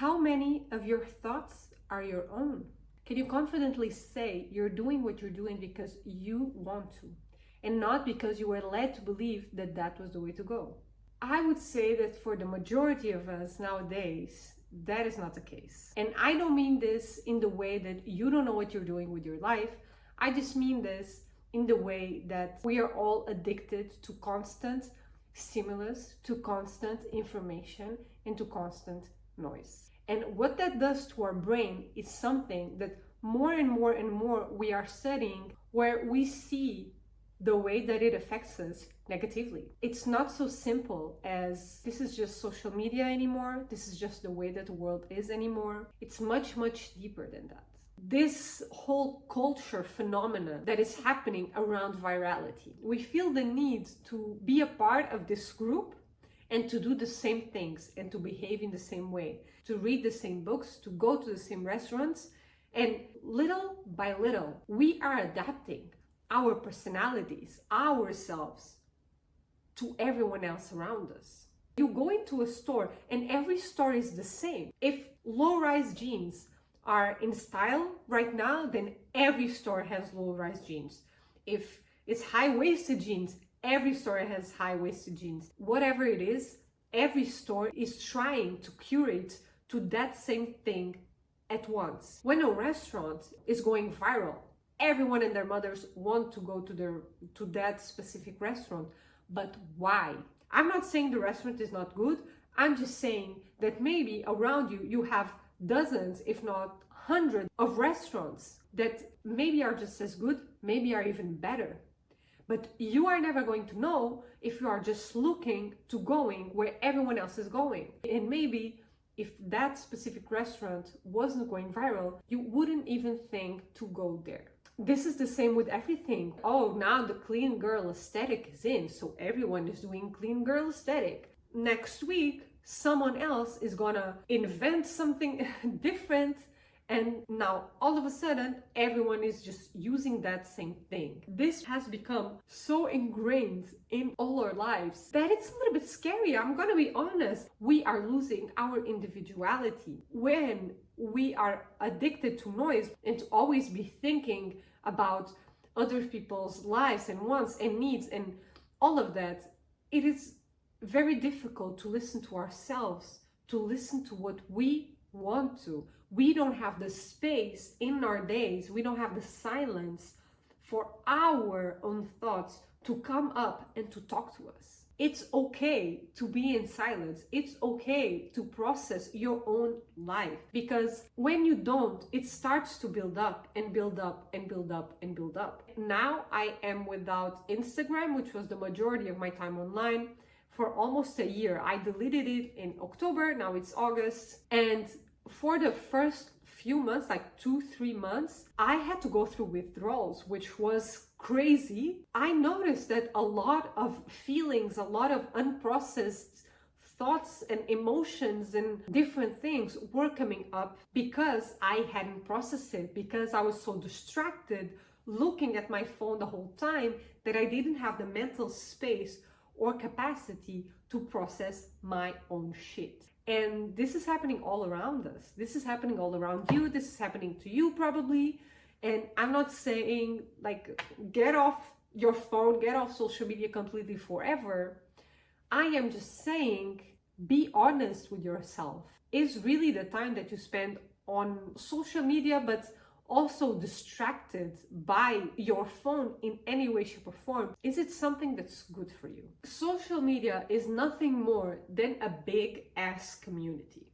How many of your thoughts are your own? Can you confidently say you're doing what you're doing because you want to and not because you were led to believe that that was the way to go? I would say that for the majority of us nowadays, that is not the case. And I don't mean this in the way that you don't know what you're doing with your life. I just mean this in the way that we are all addicted to constant stimulus, to constant information, and to constant noise. And what that does to our brain is something that more and more and more we are studying, where we see the way that it affects us negatively. It's not so simple as this is just social media anymore, this is just the way that the world is anymore. It's much, much deeper than that. This whole culture phenomenon that is happening around virality, we feel the need to be a part of this group and to do the same things and to behave in the same way, to read the same books, to go to the same restaurants. And little by little, we are adapting our personalities, ourselves, to everyone else around us. You go into a store and every store is the same. If low-rise jeans are in style right now, then every store has low-rise jeans. If it's high-waisted jeans, every store has high-waisted jeans. Whatever it is, every store is trying to curate to that same thing at once. When a restaurant is going viral, everyone and their mothers want to go to that specific restaurant. But why? I'm not saying the restaurant is not good. I'm just saying that maybe around you, you have dozens, if not hundreds of restaurants that maybe are just as good, maybe are even better. But you are never going to know if you are just looking to going where everyone else is going. And maybe if that specific restaurant wasn't going viral, you wouldn't even think to go there. This is the same with everything. Oh, now the clean girl aesthetic is in, so everyone is doing clean girl aesthetic. Next week, someone else is gonna invent something different, and now all of a sudden, everyone is just using that same thing. This has become so ingrained in all our lives that it's a little bit scary. I'm gonna be honest. We are losing our individuality when we are addicted to noise and to always be thinking about other people's lives and wants and needs and all of that. It is very difficult to listen to ourselves, to listen to what we want to. We don't have the space in our days, we don't have the silence for our own thoughts to come up and to talk to us. It's okay to be in silence. It's okay to process your own life, because when you don't, it starts to build up and build up and build up and build up. Now I am without Instagram, which was the majority of my time online, for almost a year. I deleted it in October, now it's August. And for the first few months, like 2-3 months, I had to go through withdrawals, which was crazy. I noticed that a lot of feelings, a lot of unprocessed thoughts and emotions and different things were coming up because I hadn't processed it, because I was so distracted looking at my phone the whole time that I didn't have the mental space or capacity to process my own shit. And this is happening all around us. This is happening all around you. This is happening to you probably. And I'm not saying like get off your phone, get off social media completely forever. I am just saying be honest with yourself. Is really the time that you spend on social media, but also distracted by your phone in any way, shape, or form, is it something that's good for you? Social media is nothing more than a big ass community.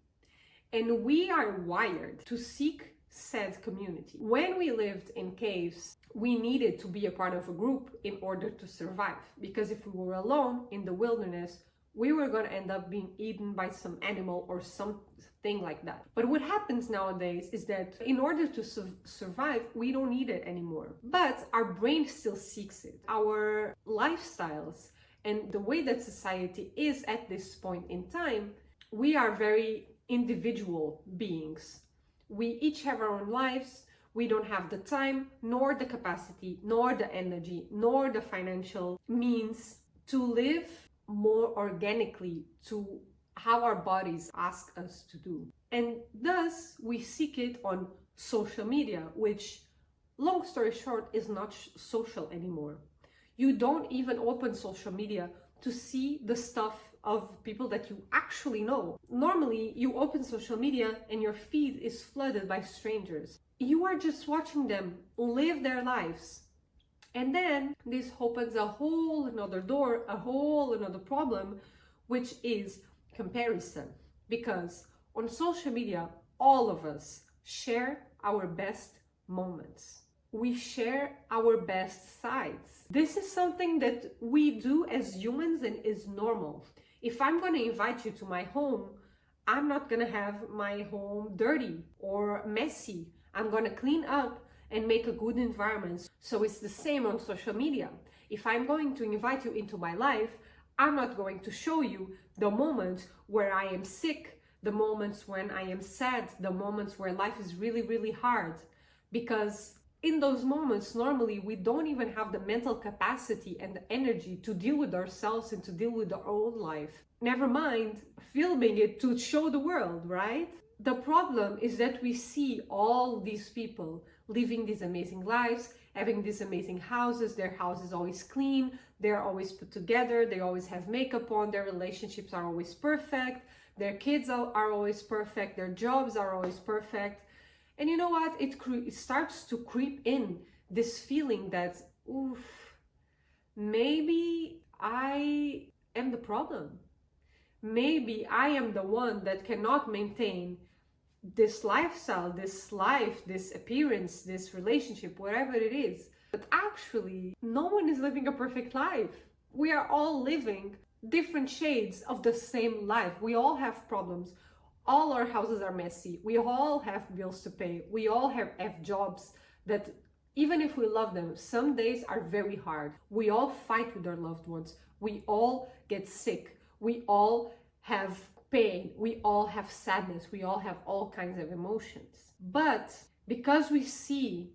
And we are wired to seek said community. When we lived in caves, we needed to be a part of a group in order to survive. Because if we were alone in the wilderness, we were going to end up being eaten by some animal or something like that. But what happens nowadays is that in order to survive, we don't need it anymore. But our brain still seeks it. Our lifestyles and the way that society is at this point in time, we are very individual beings. We each have our own lives. We don't have the time, nor the capacity, nor the energy, nor the financial means to live more organically, to how our bodies ask us to do. And thus, we seek it on social media, which, long story short, is not social anymore. You don't even open social media to see the stuff of people that you actually know. Normally, you open social media and your feed is flooded by strangers. You are just watching them live their lives. And then this opens a whole another door, a whole another problem, which is comparison. Because on social media, all of us share our best moments. We share our best sides. This is something that we do as humans and is normal. If I'm going to invite you to my home, I'm not going to have my home dirty or messy. I'm going to clean up and make a good environment. So it's the same on social media. If I'm going to invite you into my life, I'm not going to show you the moments where I am sick, the moments when I am sad, the moments where life is really, really hard. Because in those moments, normally we don't even have the mental capacity and the energy to deal with ourselves and to deal with our own life. Never mind filming it to show the world, right? The problem is that we see all these people living these amazing lives, having these amazing houses. Their house is always clean, they're always put together, they always have makeup on, their relationships are always perfect, their kids are always perfect, their jobs are always perfect. And you know what? It starts to creep in this feeling that, oof, maybe I am the problem. Maybe I am the one that cannot maintain this lifestyle, this life, this appearance, this relationship, whatever it is. But actually, no one is living a perfect life. We are all living different shades of the same life. We all have problems. All our houses are messy. We all have bills to pay. We all have jobs that, even if we love them, some days are very hard. We all fight with our loved ones. We all get sick. We all have pain. We all have sadness. We all have all kinds of emotions. But because we see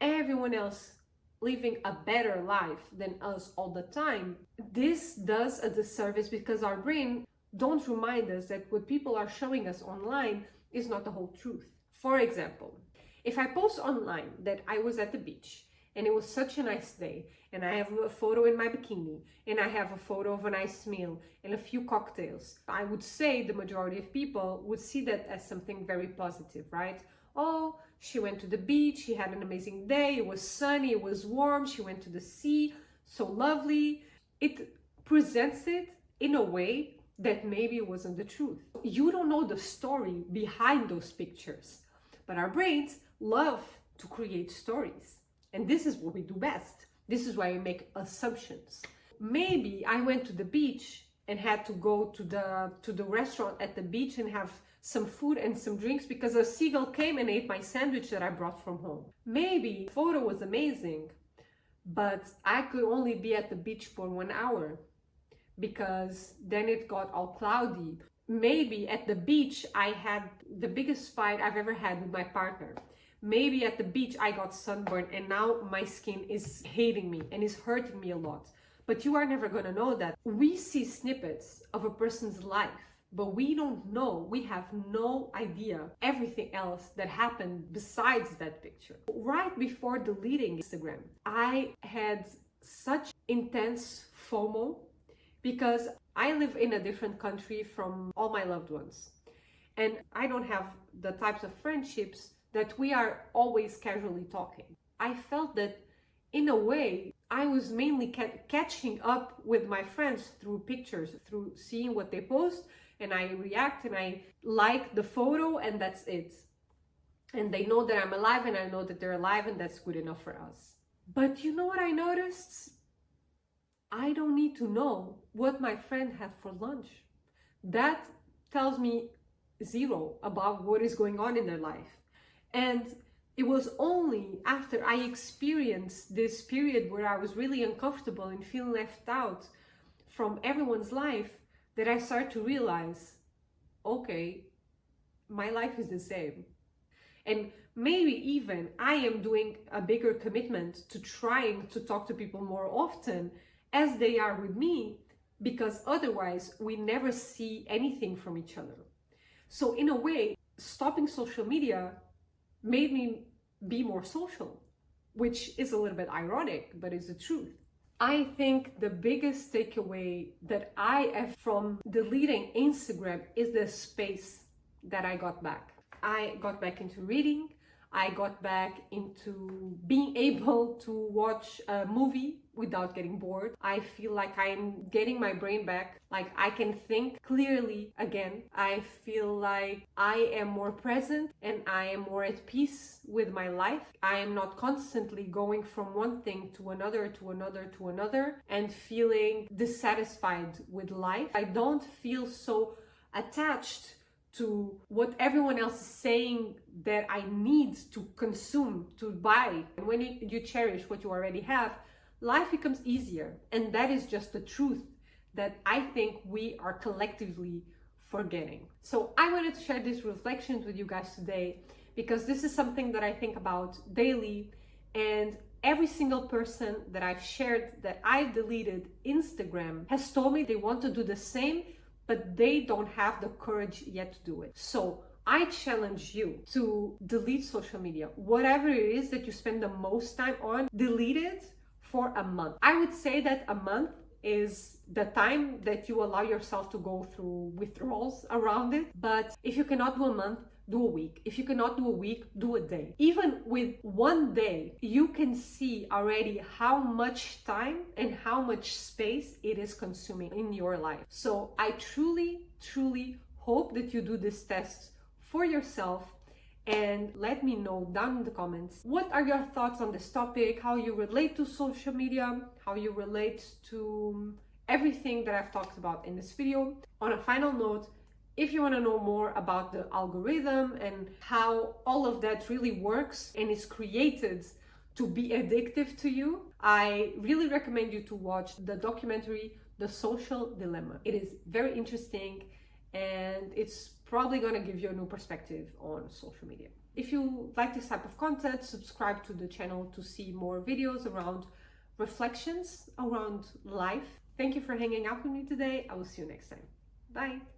everyone else living a better life than us all the time, this does a disservice because our brain don't remind us that what people are showing us online is not the whole truth. For example, if I post online that I was at the beach and it was such a nice day, and I have a photo in my bikini, and I have a photo of a nice meal and a few cocktails, I would say the majority of people would see that as something very positive, right? Oh, she went to the beach, she had an amazing day, it was sunny, it was warm, she went to the sea, so lovely. It presents it in a way that maybe it wasn't the truth. You don't know the story behind those pictures, but our brains love to create stories. And this is what we do best. This is why we make assumptions. Maybe I went to the beach and had to go to the restaurant at the beach and have some food and some drinks because a seagull came and ate my sandwich that I brought from home. Maybe the photo was amazing, but I could only be at the beach for 1 hour because then it got all cloudy. Maybe at the beach I had the biggest fight I've ever had with my partner. Maybe at the beach I got sunburned and now my skin is hating me and is hurting me a lot. But you are never gonna know that. We see snippets of a person's life, but we don't know, we have no idea everything else that happened besides that picture. Right before deleting Instagram, I had such intense FOMO because I live in a different country from all my loved ones. And I don't have the types of friendships that we are always casually talking. I felt that in a way, I was mainly catching up with my friends through pictures, through seeing what they post, and I react and I like the photo and that's it. And they know that I'm alive and I know that they're alive and that's good enough for us. But you know what I noticed? I don't need to know what my friend had for lunch. That tells me zero about what is going on in their life. And it was only after I experienced this period where I was really uncomfortable and feeling left out from everyone's life that I started to realize, okay, my life is the same. And maybe even I am doing a bigger commitment to trying to talk to people more often as they are with me, because otherwise we never see anything from each other. So in a way, stopping social media made me be more social, which is a little bit ironic, but it's the truth. I think the biggest takeaway that I have from deleting Instagram is the space that I got back. I got back into reading. I got back into being able to watch a movie without getting bored. I feel like I'm getting my brain back, like I can think clearly again. I feel like I am more present and I am more at peace with my life. I am not constantly going from one thing to another, to another, to another, and feeling dissatisfied with life. I don't feel so attached to what everyone else is saying that I need to consume, to buy. And when you cherish what you already have, life becomes easier. And that is just the truth that I think we are collectively forgetting. So I wanted to share these reflections with you guys today because this is something that I think about daily, and every single person that I've shared that I deleted Instagram has told me they want to do the same, but they don't have the courage yet to do it. So I challenge you to delete social media. Whatever it is that you spend the most time on, delete it for a month. I would say that a month is the time that you allow yourself to go through withdrawals around it. But if you cannot do a month, do a week. If you cannot do a week, do a day. Even with one day, you can see already how much time and how much space it is consuming in your life. So I truly, truly hope that you do this test for yourself and let me know down in the comments what are your thoughts on this topic, how you relate to social media, how you relate to everything that I've talked about in this video. On a final note, if you want to know more about the algorithm and how all of that really works and is created to be addictive to you, I really recommend you to watch the documentary The Social Dilemma. It is very interesting and it's probably going to give you a new perspective on social media. If you like this type of content, subscribe to the channel to see more videos around reflections around life. Thank you for hanging out with me today. I will see you next time. Bye.